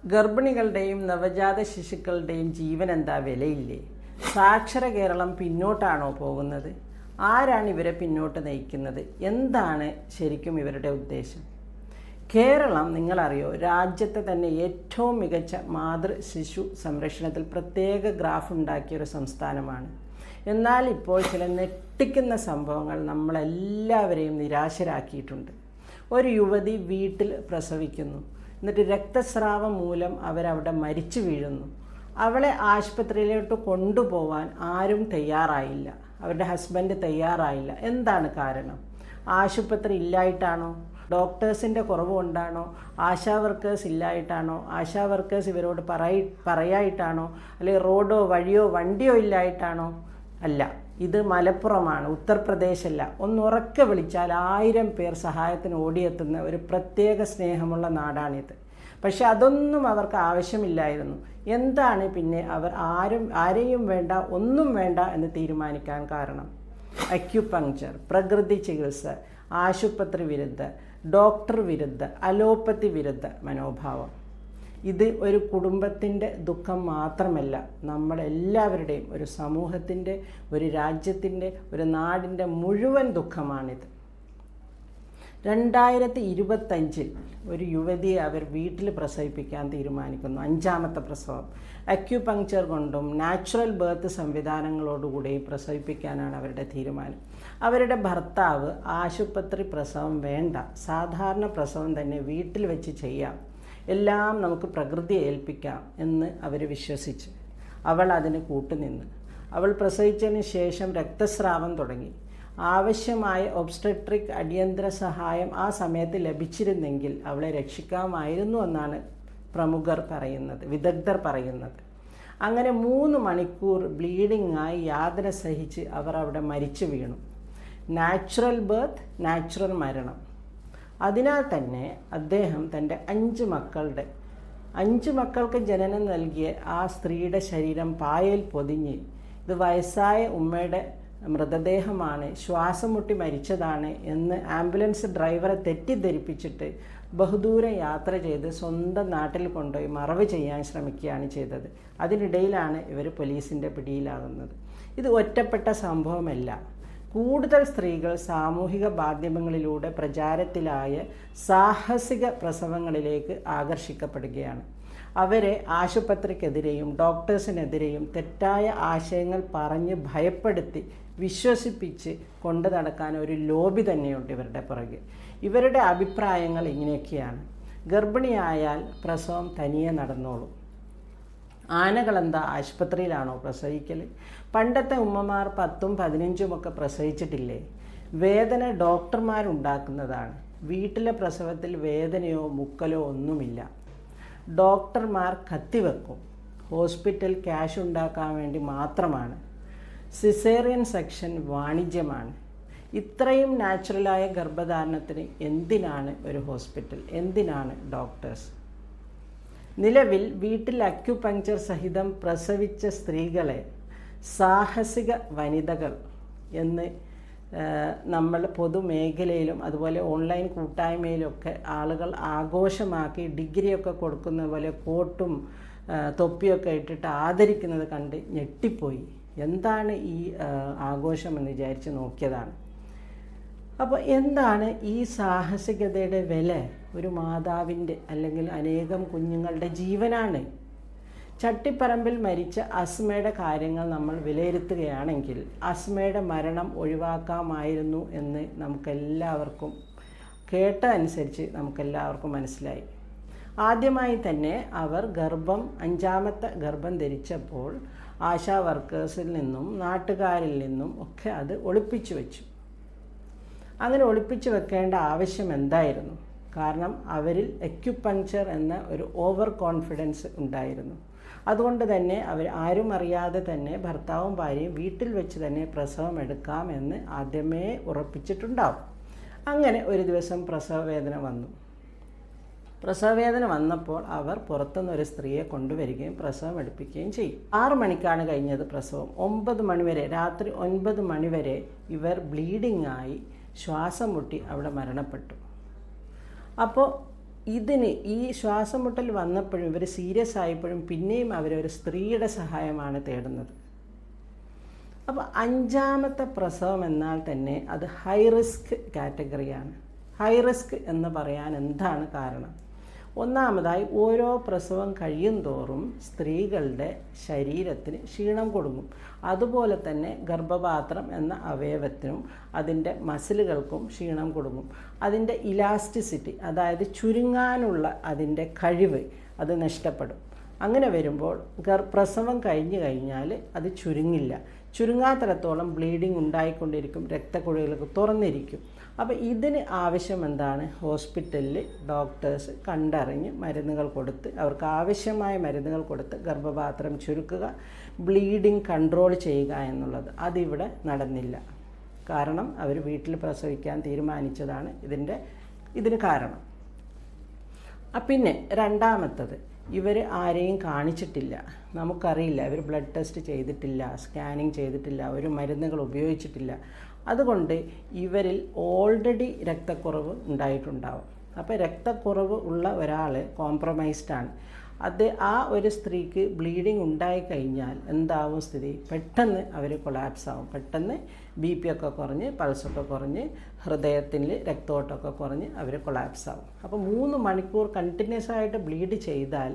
ഗർഭിണികളുടെയും നവജാത ശിശുക്കളുടെയും ജീവൻ എന്താ വിലയില്ലേ? സാക്ഷര കേരളം പിന്നോട്ടാണോ പോകുന്നത്? ആരാണ് ഇവരെ പിന്നോട്ട് നയിക്കുന്നത്? എന്താണ് ശരിക്കും ഇവരുടെ ഉദ്ദേശം? കേരളം നിങ്ങളറിയോ, രാജ്യത്തെ തന്നെ ഏറ്റവും മികച്ച മാതൃ ശിശു സംരക്ഷണത്തിൽ പ്രത്യേക ഗ്രാഫ് ഉണ്ടാക്കിയൊരു സംസ്ഥാനമാണ്. എന്നാൽ ഇപ്പോൾ ചില ഞെട്ടിക്കുന്ന സംഭവങ്ങൾ നമ്മളെല്ലാവരെയും നിരാശരാക്കിയിട്ടുണ്ട്. ഒരു യുവതി വീട്ടിൽ പ്രസവിക്കുന്നു, എന്നിട്ട് രക്തസ്രാവം മൂലം അവരവിടെ മരിച്ചു വീഴുന്നു. അവളെ ആശുപത്രിയിലോട്ട് കൊണ്ടുപോകാൻ ആരും തയ്യാറായില്ല, അവരുടെ ഹസ്ബൻഡ് തയ്യാറായില്ല. എന്താണ് കാരണം? ആശുപത്രി ഇല്ലായിട്ടാണോ? ഡോക്ടേഴ്സിൻ്റെ കുറവ് കൊണ്ടാണോ? ആശാ വർക്കേഴ്സ് ഇല്ലായിട്ടാണോ? ആശാ വർക്കേഴ്സ് ഇവരോട് പറയായിട്ടാണോ? അല്ലെങ്കിൽ റോഡോ വഴിയോ വണ്ടിയോ ഇല്ലായിട്ടാണോ? അല്ല, ഇത് മലപ്പുറമാണ്, ഉത്തർപ്രദേശല്ല. ഒന്നുറക്കെ വിളിച്ചാൽ 1000 പേർ സഹായത്തിന് ഓടിയെത്തുന്ന ഒരു പ്രത്യേക സ്നേഹമുള്ള നാടാണിത്. പക്ഷെ അതൊന്നും അവർക്ക് ആവശ്യമില്ലായിരുന്നു. എന്താണ് പിന്നെ അവർ ആരെയും വേണ്ട, ഒന്നും വേണ്ട എന്ന് തീരുമാനിക്കാൻ കാരണം? അക്യുപങ്ക്ചർ, പ്രകൃതി ചികിത്സ, ആശുപത്രി വിരുദ്ധ, ഡോക്ടർ വിരുദ്ധ, അലോപ്പതി വിരുദ്ധ മനോഭാവം. ഇത് ഒരു കുടുംബത്തിൻ്റെ ദുഃഖം മാത്രമല്ല, നമ്മളെല്ലാവരുടെയും, ഒരു സമൂഹത്തിൻ്റെ, ഒരു രാജ്യത്തിൻ്റെ, ഒരു നാടിൻ്റെ മുഴുവൻ ദുഃഖമാണിത്. 2025 ഒരു യുവതിയെ അവർ വീട്ടിൽ പ്രസവിപ്പിക്കാൻ തീരുമാനിക്കുന്നു. 5ാമത്തെ പ്രസവം. അക്യുപങ്ക്ചർ കൊണ്ടും നാച്ചുറൽ ബർത്ത് സംവിധാനങ്ങളോടുകൂടിയും പ്രസവിപ്പിക്കാനാണ് അവരുടെ തീരുമാനം. അവരുടെ ഭർത്താവ് ആശുപത്രി പ്രസവം വേണ്ട, സാധാരണ പ്രസവം തന്നെ വീട്ടിൽ വെച്ച് ചെയ്യാം, എല്ലാം നമുക്ക് പ്രകൃതിയെ ഏൽപ്പിക്കാം എന്ന് അവർ വിശ്വസിച്ച് അവൾ അതിന് കൂട്ടുനിന്ന്. അവൾ പ്രസവിച്ചതിന് ശേഷം രക്തസ്രാവം തുടങ്ങി. ആവശ്യമായ ഒബ്സ്റ്റട്രിക് അടിയന്തര സഹായം ആ സമയത്ത് ലഭിച്ചിരുന്നെങ്കിൽ അവളെ രക്ഷിക്കാമായിരുന്നു എന്നാണ് വിദഗ്ധർ പറയുന്നത്. അങ്ങനെ 3 മണിക്കൂർ ബ്ലീഡിങ്ങായി യാതന സഹിച്ച് അവർ അവിടെ മരിച്ചു വീണു. നാച്ചുറൽ ബർത്ത്, നാച്ചുറൽ മരണം. അതിനാൽ തന്നെ അദ്ദേഹം തൻ്റെ 5 മക്കൾക്ക് ജനനം നൽകിയ ആ സ്ത്രീയുടെ ശരീരം പായയിൽ പൊതിഞ്ഞ്, ഇത് വയസ്സായ ഉമ്മയുടെ മൃതദേഹമാണ്, ശ്വാസം മുട്ടി മരിച്ചതാണ് എന്ന് ആംബുലൻസ് ഡ്രൈവറെ തെറ്റിദ്ധരിപ്പിച്ചിട്ട് ബഹുദൂരം യാത്ര ചെയ്ത് സ്വന്തം നാട്ടിൽ കൊണ്ടുപോയി മറവ് ചെയ്യാൻ ശ്രമിക്കുകയാണ് ചെയ്തത്. അതിനിടയിലാണ് ഇവർ പോലീസിൻ്റെ പിടിയിലാകുന്നത്. ഇത് ഒറ്റപ്പെട്ട സംഭവമല്ല. കൂടുതൽ സ്ത്രീകൾ സാമൂഹിക മാധ്യമങ്ങളിലൂടെ പ്രചാരത്തിലായ സാഹസിക പ്രസവങ്ങളിലേക്ക് ആകർഷിക്കപ്പെടുകയാണ്. അവരെ ആശുപത്രിക്കെതിരെയും ഡോക്ടേഴ്സിനെതിരെയും തെറ്റായ ആശയങ്ങൾ പറഞ്ഞ് ഭയപ്പെടുത്തി വിശ്വസിപ്പിച്ച് കൊണ്ടു നടക്കാൻ ഒരു ലോബി തന്നെയുണ്ട് ഇവരുടെ പുറകെ. ഇവരുടെ അഭിപ്രായങ്ങൾ ഇങ്ങനെയൊക്കെയാണ്: ഗർഭിണിയായാൽ പ്രസവം തനിയെ നടന്നോളും. ആനകളെന്താ ആശുപത്രിയിലാണോ പ്രസവിക്കൽ? പണ്ടത്തെ ഉമ്മമാർ 10ഉം 15ഉം ഒക്കെ പ്രസവിച്ചിട്ടില്ലേ? വേദന ഡോക്ടർമാരുണ്ടാക്കുന്നതാണ്. വീട്ടിലെ പ്രസവത്തിൽ വേദനയോ മുക്കലോ ഒന്നുമില്ല. ഡോക്ടർമാർ കത്തിവെക്കും. ഹോസ്പിറ്റൽ ക്യാഷ് ഉണ്ടാക്കാൻ വേണ്ടി മാത്രമാണ്. സിസേറിയൻ സെക്ഷൻ വാണിജ്യമാണ്. ഇത്രയും നാച്ചുറലായ ഗർഭധാരണത്തിന് എന്തിനാണ് ഒരു ഹോസ്പിറ്റൽ? എന്തിനാണ് ഡോക്ടേഴ്സ്? നിലവിൽ വീട്ടിൽ അക്യുപങ്ക്ചർ സഹിതം പ്രസവിച്ച സ്ത്രീകളെ സാഹസിക വനിതകൾ എന്ന് നമ്മൾ പൊതുമേഖലയിലും അതുപോലെ ഓൺലൈൻ കൂട്ടായ്മയിലൊക്കെ ആളുകൾ ആഘോഷമാക്കി ഡിഗ്രിയൊക്കെ കൊടുക്കുന്ന പോലെ കോട്ടും തൊപ്പിയൊക്കെ ഇട്ടിട്ട് ആദരിക്കുന്നത് കണ്ട് ഞെട്ടിപ്പോയി. എന്താണ് ഈ ആഘോഷമെന്ന് വിചാരിച്ച് നോക്കിയതാണ്. അപ്പോൾ എന്താണ് ഈ സാഹസികതയുടെ വില? ഒരു മാതാവിൻ്റെ അല്ലെങ്കിൽ അനേകം കുഞ്ഞുങ്ങളുടെ ജീവനാണ്. ചട്ടിപ്പറമ്പിൽ മരിച്ച അസ്മയുടെ കാര്യങ്ങൾ നമ്മൾ വിലയിരുത്തുകയാണെങ്കിൽ അസ്മയുടെ മരണം ഒഴിവാക്കാമായിരുന്നു എന്ന് നമുക്കെല്ലാവർക്കും കേട്ടതനുസരിച്ച് നമുക്കെല്ലാവർക്കും മനസ്സിലായി. ആദ്യമായി തന്നെ അവർ 5ാമത്തെ ഗർഭം ധരിച്ചപ്പോൾ ആശാ വർക്കേഴ്സിൽ നിന്നും നാട്ടുകാരിൽ നിന്നും ഒക്കെ അത് ഒളിപ്പിച്ചു വെച്ചു. അങ്ങനെ ഒളിപ്പിച്ചു വെക്കേണ്ട ആവശ്യം എന്തായിരുന്നു? കാരണം അവരിൽ അക്യുപങ്ക്ചർ എന്ന ഒരു ഓവർ കോൺഫിഡൻസ് ഉണ്ടായിരുന്നു. അതുകൊണ്ട് തന്നെ അവർ ആരും അറിയാതെ തന്നെ ഭർത്താവും ഭാര്യയും വീട്ടിൽ വെച്ച് തന്നെ പ്രസവം എടുക്കാമെന്ന് ആദ്യമേ ഉറപ്പിച്ചിട്ടുണ്ടാവും. അങ്ങനെ ഒരു ദിവസം പ്രസവവേദന വന്നപ്പോൾ അവർ പുറത്തുനിന്നൊരു സ്ത്രീയെ കൊണ്ടുവരികയും പ്രസവം എടുപ്പിക്കുകയും ചെയ്യും. 6 മണിക്കാണ് കഴിഞ്ഞത് പ്രസവം. 9 മണിവരെ, രാത്രി 9 മണിവരെ ഇവർ ബ്ലീഡിങ്ങായി ശ്വാസം മുട്ടി അവിടെ മരണപ്പെട്ടു. അപ്പോൾ ഇതിന് ഈ ശ്വാസം മുട്ടൽ വന്നപ്പോഴും ഇവർ സീരിയസ് ആയപ്പോഴും പിന്നെയും അവരൊരു സ്ത്രീയുടെ സഹായമാണ് തേടുന്നത്. അപ്പോൾ 5ാമത്തെ പ്രസവം എന്നാൽ തന്നെ അത് ഹൈ റിസ്ക് കാറ്റഗറിയാണ്. ഹൈ റിസ്ക് എന്ന് പറയാൻ എന്താണ് കാരണം? ഒന്നാമതായി, ഓരോ പ്രസവം കഴിയും തോറും സ്ത്രീകളുടെ ശരീരത്തിന് ക്ഷീണം കൊടുക്കും. അതുപോലെ തന്നെ ഗർഭപാത്രം എന്ന അവയവത്തിനും അതിൻ്റെ മസിലുകൾക്കും ക്ഷീണം കൊടുക്കും. അതിൻ്റെ ഇലാസ്റ്റിസിറ്റി, അതായത് ചുരുങ്ങാനുള്ള അതിൻ്റെ കഴിവ് അത് നഷ്ടപ്പെടും. അങ്ങനെ വരുമ്പോൾ പ്രസവം കഴിഞ്ഞു കഴിഞ്ഞാൽ അത് ചുരുങ്ങില്ല. ചുരുങ്ങാത്തിടത്തോളം ബ്ലീഡിങ് ഉണ്ടായിക്കൊണ്ടിരിക്കും, രക്തക്കുഴലുകൾ തുറന്നിരിക്കും. അപ്പോൾ ഇതിന് ആവശ്യം എന്താണ്? ഹോസ്പിറ്റലിൽ ഡോക്ടേഴ്സ് കണ്ടറിഞ്ഞ് മരുന്നുകൾ കൊടുത്ത്, അവർക്ക് ആവശ്യമായ മരുന്നുകൾ കൊടുത്ത് ഗർഭപാത്രം ചുരുക്കുക, ബ്ലീഡിങ് കൺട്രോൾ ചെയ്യുക എന്നുള്ളത്. അതിവിടെ നടന്നില്ല. കാരണം അവർ വീട്ടിൽ പ്രസവിക്കാൻ തീരുമാനിച്ചതാണ് ഇതിന് കാരണം. പിന്നെ രണ്ടാമത്തത്, ഇവർ ആരെയും കാണിച്ചിട്ടില്ല, നമുക്കറിയില്ല, ഇവർ ബ്ലഡ് ടെസ്റ്റ് ചെയ്തിട്ടില്ല, സ്കാനിങ് ചെയ്തിട്ടില്ല, ഒരു മരുന്നുകൾ ഉപയോഗിച്ചിട്ടില്ല. അതുകൊണ്ട് ഇവരിൽ ഓൾറെഡി രക്തക്കുറവ് ഉണ്ടായിട്ടുണ്ടാവും. അപ്പോൾ രക്തക്കുറവ് ഉള്ള ഒരാൾ കോംപ്രമൈസ്ഡാണ്. ആ ഒരു സ്ത്രീക്ക് ബ്ലീഡിങ് ഉണ്ടായിക്കഴിഞ്ഞാൽ എന്താവും സ്ഥിതി? പെട്ടെന്ന് അവർ കൊളാപ്സ് ആവും. പെട്ടെന്ന് BP ഒക്കെ കുറഞ്ഞ്, പൾസൊക്കെ കുറഞ്ഞ്, ഹൃദയത്തിൽ രക്തോട്ടമൊക്കെ കുറഞ്ഞ് അവർ കൊളാപ്സ് ആവും. അപ്പോൾ 3 മണിക്കൂർ കണ്ടിന്യൂസ് ആയിട്ട് ബ്ലീഡ് ചെയ്താൽ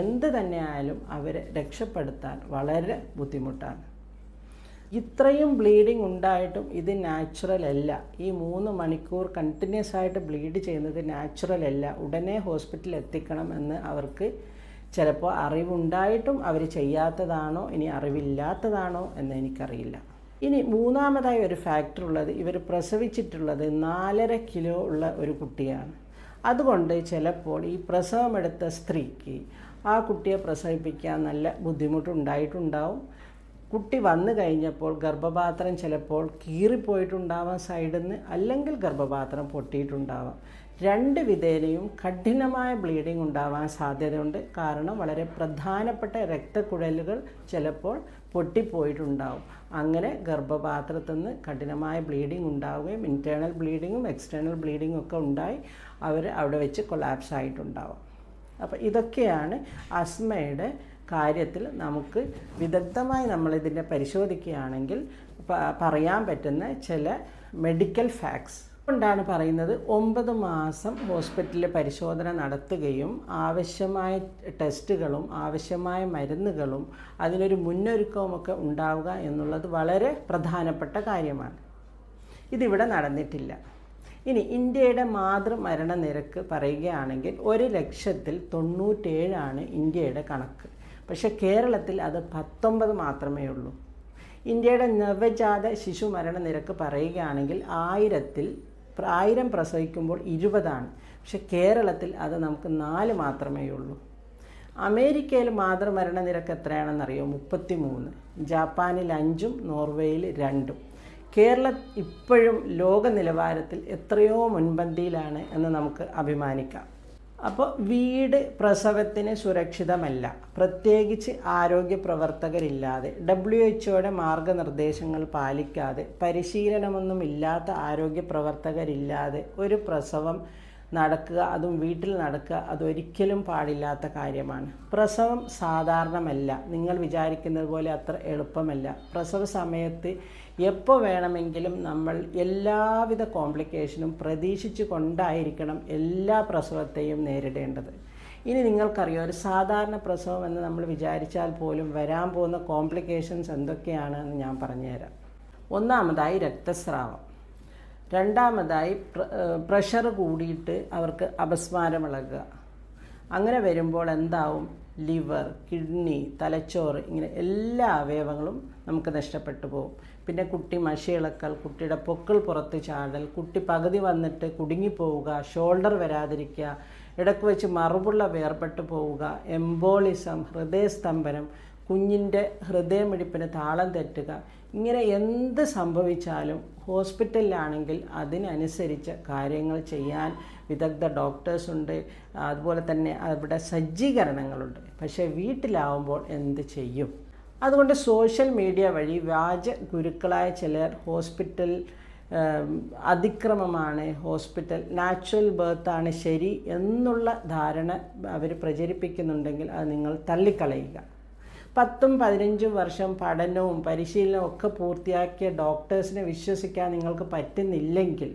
എന്ത് തന്നെയായാലും അവരെ രക്ഷപ്പെടുത്താൻ വളരെ ബുദ്ധിമുട്ടാണ്. ഇത്രയും ബ്ലീഡിങ് ഉണ്ടായിട്ടും ഇത് നാച്ചുറൽ അല്ല. ഈ 3 മണിക്കൂർ കണ്ടിന്യൂസ് ആയിട്ട് ബ്ലീഡ് ചെയ്യുന്നത് നാച്ചുറൽ അല്ല. ഉടനെ ഹോസ്പിറ്റലിൽ എത്തിക്കണം എന്ന് അവർക്ക് ചിലപ്പോൾ അറിവുണ്ടായിട്ടും അവർ ചെയ്യാത്തതാണോ ഇനി അറിവില്ലാത്തതാണോ എന്ന് എനിക്കറിയില്ല. ഇനി മൂന്നാമതായി ഒരു ഫാക്ടർ ഉള്ളത്, ഇവർ പ്രസവിച്ചിട്ടുള്ളത് 4.5 കിലോ ഉള്ള ഒരു കുട്ടിയാണ്. അതുകൊണ്ട് ചിലപ്പോൾ ഈ പ്രസവമെടുത്ത സ്ത്രീക്ക് ആ കുട്ടിയെ പ്രസവിപ്പിക്കാൻ നല്ല ബുദ്ധിമുട്ടുണ്ടായിട്ടുണ്ടാവും. കുട്ടി വന്നു കഴിഞ്ഞപ്പോൾ ഗർഭപാത്രം ചിലപ്പോൾ കീറിപ്പോയിട്ടുണ്ടാവാം സൈഡിൽ നിന്ന്, അല്ലെങ്കിൽ ഗർഭപാത്രം പൊട്ടിയിട്ടുണ്ടാവാം. 2 വിധേനയും കഠിനമായ ബ്ലീഡിങ് ഉണ്ടാവാൻ സാധ്യതയുണ്ട്. കാരണം വളരെ പ്രധാനപ്പെട്ട രക്തക്കുഴലുകൾ ചിലപ്പോൾ പൊട്ടിപ്പോയിട്ടുണ്ടാവും. അങ്ങനെ ഗർഭപാത്രത്തിൽ നിന്ന് കഠിനമായ ബ്ലീഡിങ് ഉണ്ടാവുകയും ഇൻറ്റേർണൽ ബ്ലീഡിങ്ങും എക്സ്റ്റേണൽ ബ്ലീഡിങ്ങും ഒക്കെ ഉണ്ടായി അവർ അവിടെ വെച്ച് കൊളാപ്സ് ആയിട്ടുണ്ടാവും. അപ്പോൾ ഇതൊക്കെയാണ് അസ്മയുടെ കാര്യത്തിൽ നമുക്ക് വിദഗ്ധമായി നമ്മളിതിനെ പരിശോധിക്കുകയാണെങ്കിൽ പറയാൻ പറ്റുന്ന ചില മെഡിക്കൽ ഫാക്ട്സ്. കൊണ്ടാണ് പറയുന്നത് 9 മാസം ഹോസ്പിറ്റലിൽ പരിശോധന നടത്തുകയും ആവശ്യമായ ടെസ്റ്റുകളും ആവശ്യമായ മരുന്നുകളും അതിനൊരു മുന്നൊരുക്കവുമൊക്കെ ഉണ്ടാവുക എന്നുള്ളത് വളരെ പ്രധാനപ്പെട്ട കാര്യമാണ്. ഇതിവിടെ നടന്നിട്ടില്ല. ഇനി ഇന്ത്യയുടെ മാതൃമരണ നിരക്ക് പറയുകയാണെങ്കിൽ 1,00,097 ഇന്ത്യയുടെ കണക്ക്. പക്ഷേ കേരളത്തിൽ അത് 19 മാത്രമേ ഉള്ളൂ. ഇന്ത്യയുടെ നവജാത ശിശു മരണ നിരക്ക് പറയുകയാണെങ്കിൽ 1000 പ്രസവിക്കുമ്പോൾ 20. പക്ഷെ കേരളത്തിൽ അത് നമുക്ക് 4 മാത്രമേ ഉള്ളൂ. അമേരിക്കയിൽ മാതൃമരണ നിരക്ക് എത്രയാണെന്നറിയോ? 33. ജപ്പാനിൽ 5, നോർവേയിൽ 2. കേരളം ഇപ്പോഴും ലോക നിലവാരത്തിൽ എത്രയോ മുൻപന്തിയിലാണ് എന്ന് നമുക്ക് അഭിമാനിക്കാം. അപ്പോൾ വീട് പ്രസവത്തിന് സുരക്ഷിതമല്ല, പ്രത്യേകിച്ച് ആരോഗ്യ പ്രവർത്തകരില്ലാതെ, WHO മാർഗനിർദ്ദേശങ്ങൾ പാലിക്കാതെ, പരിശീലനമൊന്നുമില്ലാത്ത ആരോഗ്യ പ്രവർത്തകരില്ലാതെ ഒരു പ്രസവം നടക്കുക, അതും വീട്ടിൽ നടക്കുക, അതൊരിക്കലും പാടില്ലാത്ത കാര്യമാണ്. പ്രസവം സാധാരണമല്ല, നിങ്ങൾ വിചാരിക്കുന്നത് പോലെ അത്ര എളുപ്പമല്ല. പ്രസവ സമയത്ത് എപ്പോൾ വേണമെങ്കിലും നമ്മൾ എല്ലാവിധ കോംപ്ലിക്കേഷനും പ്രതീക്ഷിച്ചു കൊണ്ടായിരിക്കണം എല്ലാ പ്രസവത്തെയും നേരിടേണ്ടത്. ഇനി നിങ്ങൾക്കറിയാം, ഒരു സാധാരണ പ്രസവം എന്ന് നമ്മൾ വിചാരിച്ചാൽ പോലും വരാൻ പോകുന്ന കോംപ്ലിക്കേഷൻസ് എന്തൊക്കെയാണ് എന്ന് ഞാൻ പറഞ്ഞുതരാം. ഒന്നാമതായി രക്തസ്രാവം. രണ്ടാമതായി പ്രഷർ കൂടിയിട്ട് അവർക്ക് അപസ്മാരമിളകുക. അങ്ങനെ വരുമ്പോൾ എന്താവും? ലിവർ, കിഡ്നി, തലച്ചോറ്, ഇങ്ങനെ എല്ലാ അവയവങ്ങളും നമുക്ക് നഷ്ടപ്പെട്ടു പോകും. പിന്നെ കുട്ടി മഷിയിളക്കൽ, കുട്ടിയുടെ പൊക്കിൾ പുറത്ത് ചാടൽ, കുട്ടി പകുതി വന്നിട്ട് കുടുങ്ങിപ്പോവുക, ഷോൾഡർ വരാതിരിക്കുക, ഇടയ്ക്ക് വെച്ച് മറുപുള്ള വേർപെട്ട് പോവുക, എംബോളിസം, ഹൃദയസ്തംഭനം, കുഞ്ഞിൻ്റെ ഹൃദയമിടിപ്പിന് താളം തെറ്റുക. ഇങ്ങനെ എന്ത് സംഭവിച്ചാലും ഹോസ്പിറ്റലിലാണെങ്കിൽ അതിനനുസരിച്ച കാര്യങ്ങൾ ചെയ്യാൻ വിദഗ്ധ ഡോക്ടേഴ്സുണ്ട്, അതുപോലെ തന്നെ അവിടെ സജ്ജീകരണങ്ങളുണ്ട്. പക്ഷേ വീട്ടിലാവുമ്പോൾ എന്ത് ചെയ്യും? അതുകൊണ്ട് സോഷ്യൽ മീഡിയ വഴി വ്യാജ ഗുരുക്കളായ ചിലർ ഹോസ്പിറ്റൽ അതിക്രമമാണ് ഹോസ്പിറ്റൽ, നാച്ചുറൽ ബർത്താണ് ശരി എന്നുള്ള ധാരണ അവർ പ്രചരിപ്പിക്കുന്നുണ്ടെങ്കിൽ അത് നിങ്ങൾ തള്ളിക്കളയുക. 10-15 വർഷം പഠനവും പരിശീലനവും ഒക്കെ പൂർത്തിയാക്കിയ ഡോക്ടേഴ്സിനെ വിശ്വസിക്കാൻ നിങ്ങൾക്ക് പറ്റുന്നില്ലെങ്കിൽ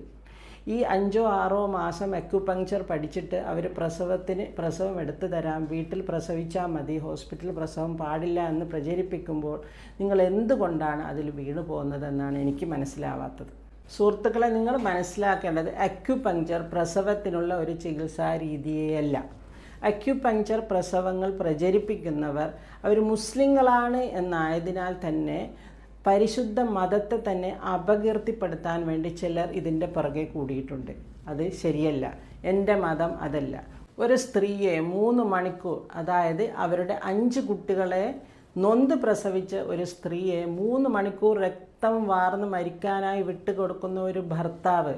ഈ 5-6 മാസം അക്യുപങ്ക്ചർ പഠിച്ചിട്ട് അവർ പ്രസവം എടുത്തു തരാം, വീട്ടിൽ പ്രസവിച്ചാൽ മതി, ഹോസ്പിറ്റൽ പ്രസവം പാടില്ല എന്ന് പ്രചരിപ്പിക്കുമ്പോൾ നിങ്ങൾ എന്തുകൊണ്ടാണ് അതിൽ വീണു പോകുന്നതെന്നാണ് എനിക്ക് മനസ്സിലാവാത്തത്. സുഹൃത്തുക്കളെ, നിങ്ങൾ മനസ്സിലാക്കേണ്ടത് അക്യുപങ്ക്ചർ പ്രസവത്തിനുള്ള ഒരു ചികിത്സാ രീതിയല്ല. അക്യുപങ്ക്ചർ പ്രസവങ്ങൾ പ്രചരിപ്പിക്കുന്നവർ അവർ മുസ്ലിങ്ങളാണ് എന്നായതിനാൽ തന്നെ പരിശുദ്ധ മതത്തെ തന്നെ അപകീർത്തിപ്പെടുത്താൻ വേണ്ടി ചിലർ ഇതിൻ്റെ പുറകെ കൂടിയിട്ടുണ്ട്. അത് ശരിയല്ല. എൻ്റെ മതം അതല്ല. ഒരു സ്ത്രീയെ 3 മണിക്കൂർ, അതായത് അവരുടെ 5 കുട്ടികളെ നൊന്ത് പ്രസവിച്ച ഒരു സ്ത്രീയെ 3 മണിക്കൂർ രക്തം വാർന്ന് മരിക്കാനായി വിട്ടുകൊടുക്കുന്ന ഒരു ഭർത്താവ്,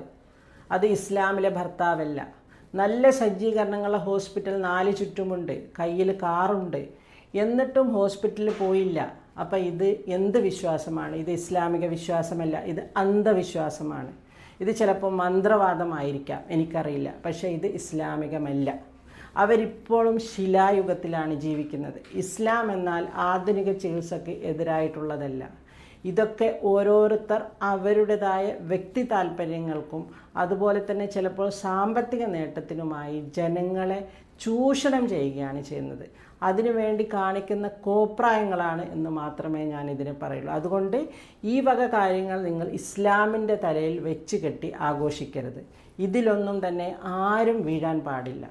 അത് ഇസ്ലാമിലെ ഭർത്താവല്ല. നല്ല സജ്ജീകരണങ്ങളുള്ള ഹോസ്പിറ്റൽ 4 ചുറ്റുമുണ്ട്, കയ്യിൽ കാറുണ്ട്, എന്നിട്ടും ഹോസ്പിറ്റലിൽ പോയില്ല. അപ്പം ഇത് എന്ത് വിശ്വാസമാണ്? ഇത് ഇസ്ലാമിക വിശ്വാസമല്ല, ഇത് അന്ധവിശ്വാസമാണ്. ഇത് ചിലപ്പോൾ മന്ത്രവാദമായിരിക്കാം, എനിക്കറിയില്ല. പക്ഷേ ഇത് ഇസ്ലാമികമല്ല. അവരിപ്പോഴും ശിലായുഗത്തിലാണ് ജീവിക്കുന്നത്. ഇസ്ലാം എന്നാൽ ആധുനിക ചികിത്സയ്ക്ക് എതിരായിട്ടുള്ളതല്ല. ഇതൊക്കെ ഓരോരുത്തർ അവരുടേതായ വ്യക്തി താല്പര്യങ്ങൾക്കും അതുപോലെ തന്നെ ചിലപ്പോൾ സാമ്പത്തിക നേട്ടത്തിനുമായി ജനങ്ങളെ ചൂഷണം ചെയ്യുകയാണ് ചെയ്യുന്നത്. അതിനുവേണ്ടി കാണിക്കുന്ന കോപ്രായങ്ങളാണ് എന്ന് മാത്രമേ ഞാൻ ഇതിന് പറയുള്ളൂ. അതുകൊണ്ട് ഈ വക കാര്യങ്ങൾ നിങ്ങൾ ഇസ്ലാമിൻ്റെ തലയിൽ വെച്ച് കെട്ടി ആഘോഷിക്കരുത്. ഇതിലൊന്നും തന്നെ ആരും വീഴാൻ പാടില്ല.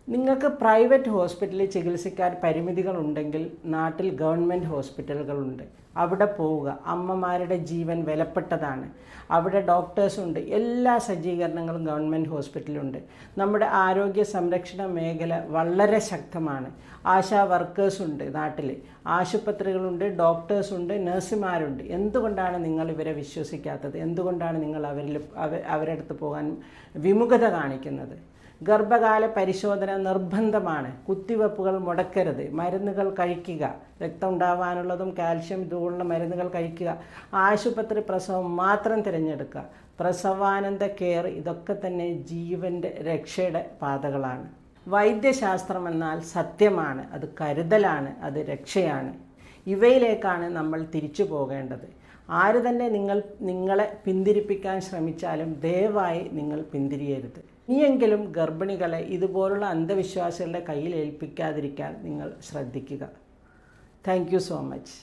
നിങ്ങൾക്ക് പ്രൈവറ്റ് ഹോസ്പിറ്റലിൽ ചികിത്സിക്കാൻ പരിമിതികളുണ്ടെങ്കിൽ നാട്ടിൽ ഗവൺമെൻറ് ഹോസ്പിറ്റലുകളുണ്ട്, അവിടെ പോവുക. അമ്മമാരുടെ ജീവൻ വിലപ്പെട്ടതാണ്. അവിടെ ഡോക്ടേഴ്സുണ്ട്, എല്ലാ സജ്ജീകരണങ്ങളും ഗവൺമെൻറ് ഹോസ്പിറ്റലുണ്ട്. നമ്മുടെ ആരോഗ്യ സംരക്ഷണ മേഖല വളരെ ശക്തമാണ്. ആശാ വർക്കേഴ്സുണ്ട് നാട്ടിൽ, ആശുപത്രികളുണ്ട്, ഡോക്ടേഴ്സുണ്ട്, നഴ്സുമാരുണ്ട്. എന്തുകൊണ്ടാണ് നിങ്ങൾ ഇവരെ വിശ്വസിക്കാത്തത്? എന്തുകൊണ്ടാണ് നിങ്ങൾ അവരുടെ അടുത്ത് പോകാൻ വിമുഖത കാണിക്കുന്നത്? ഗർഭകാല പരിശോധന നിർബന്ധമാണ്. കുത്തിവെപ്പുകൾ മുടക്കരുത്. മരുന്നുകൾ കഴിക്കുക, രക്തം ഉണ്ടാവാനുള്ളതും കാൽഷ്യം ഇതുപോലുള്ള മരുന്നുകൾ കഴിക്കുക. ആശുപത്രി പ്രസവം മാത്രം തിരഞ്ഞെടുക്കുക. പ്രസവാനന്ത കെയർ, ഇതൊക്കെ തന്നെ ജീവൻ്റെ രക്ഷയുടെ പാതകളാണ്. വൈദ്യശാസ്ത്രം എന്നാൽ സത്യമാണ്, അത് കരുതലാണ്, അത് രക്ഷയാണ്. ഇവയിലേക്കാണ് നമ്മൾ തിരിച്ചു പോകേണ്ടത്. ആര് തന്നെ നിങ്ങളെ പിന്തിരിപ്പിക്കാൻ ശ്രമിച്ചാലും ദയവായി നിങ്ങൾ പിന്തിരിയരുത്. ഇനിയെങ്കിലും ഗർഭിണികളെ ഇതുപോലുള്ള അന്ധവിശ്വാസികളുടെ കയ്യിൽ ഏൽപ്പിക്കാതിരിക്കാൻ നിങ്ങൾ ശ്രദ്ധിക്കുക. Thank you so much.